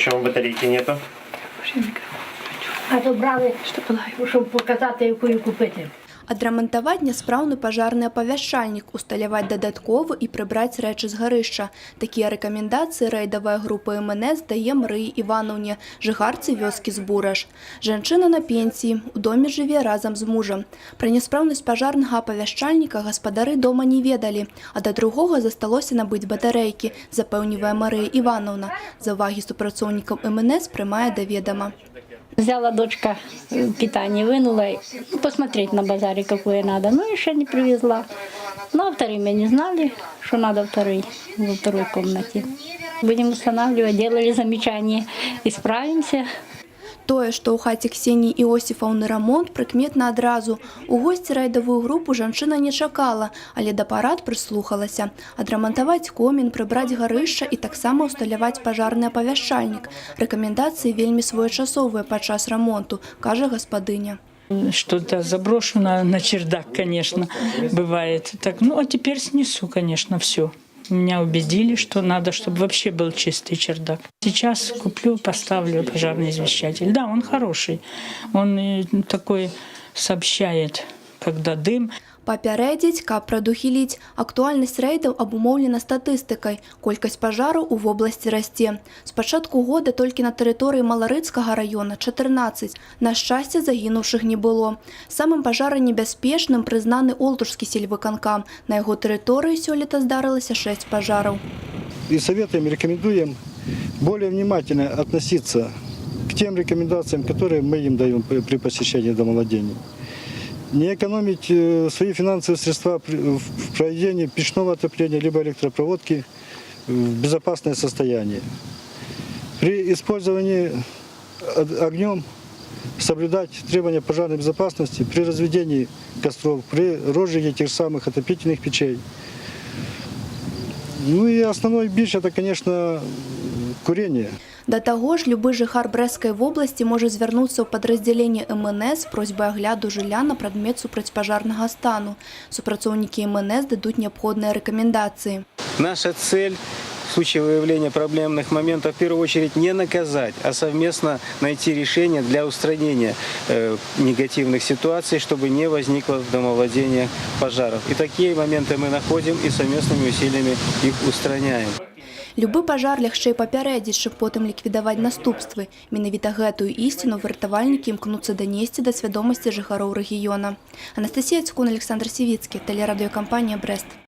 Чому батарейки нету? А то брали, щоб показати, яку купити. Адрамантаваць няспраўны пажарны апавяшчальнік, усталяваць дадатковы і прыбраць рэчы з гарышча. Такія рэкамендацыі рэйдавая група МНС дае Марыі Іванаўне, жыхарцы вёскі Збураш. Жанчына на пенсіі, у доме жыве разам з мужам. Пра няспраўнасць пажарнага апавяшчальніка гаспадары дома не ведалі, а да другога засталося набыць батарэйкі, запэўнівае Марыя Іванаўна. За увагі супрацоўнікаў МНС прымае да ведама. Взяла дочка питание, вынула, посмотреть на базаре, какое надо. Ну, еще не привезла. Ну, а вторые мы не знали, что надо во второй комнате. Будем устанавливать, делали замечания, исправимся. Тое, што ў хаце Ксеніі Іосіфаўны рамонт, прыкметна адразу. У госці рэйдавую групу жанчына не чакала, але да парад прыслухалася. Адрамантаваць комін, прыбраць гарышча і таксама усталяваць пажарны апавяшчальнік. Рэкамендацыі вельмі своечасовыя падчас рамонту, кажа гаспадыня. Что-то заброшено на чердак, конечно, бывает. Так, ну, а теперь снесу, конечно, все. Меня убедили, что надо, чтобы вообще был чистый чердак. Сейчас куплю, поставлю пожарный извещатель. Да, он хороший. Он такой сообщает, когда дым. Папярэдзіць, каб прадухіліць. Актуальнасць рэйдаў абумоўлена статыстыкай. Колькасць пажараў у вобласці расце. З пачатку года толькі на тэрыторыі Маларыцкага раёна 14. На шчасце, загінуўшых не было. Самым пажаранебяспечным прызнаны Олтушскі сельвыканкам. На яго тэрыторыі сёлета здарылася 6 пажараў. И советуем, рекомендуем более внимательно относиться к тем рекомендациям, которые мы им даем при посещении домовладений. Не экономить свои финансовые средства в проведении печного отопления либо электропроводки в безопасное состояние. При использовании огнем соблюдать требования пожарной безопасности при разведении костров, при розжиге тех самых отопительных печей. Ну и основной бич – это, конечно, курение. Да таго ж, любы жыхар Брэсцкай вобласці можа звярнуцца ў падраздзяленне МНС з просьбай агляду жылля на прадмет супрацьпажарнага стану. Супрацоўнікі МНС дадуць неабходныя рэкамендацыі. Наша цель в случае выявления проблемных моментов в первую очередь не наказать, а совместно найти решение для устранения негативных ситуаций, чтобы не возникло в домовладениях пожаров. И такие моменты мы находим и совместными усилиями их устраняем. Любы пажар лягчэй папярэдзіць, щоб потым ліквідаваць наступствы. Менавіта гэтую ісціну выратавальнікі імкнуцца данесці да свядомасці жыхароў рэгіёна. Анастасія Цкун, Александр Сівіцкі, тэлерадыёкампанія «Брэст».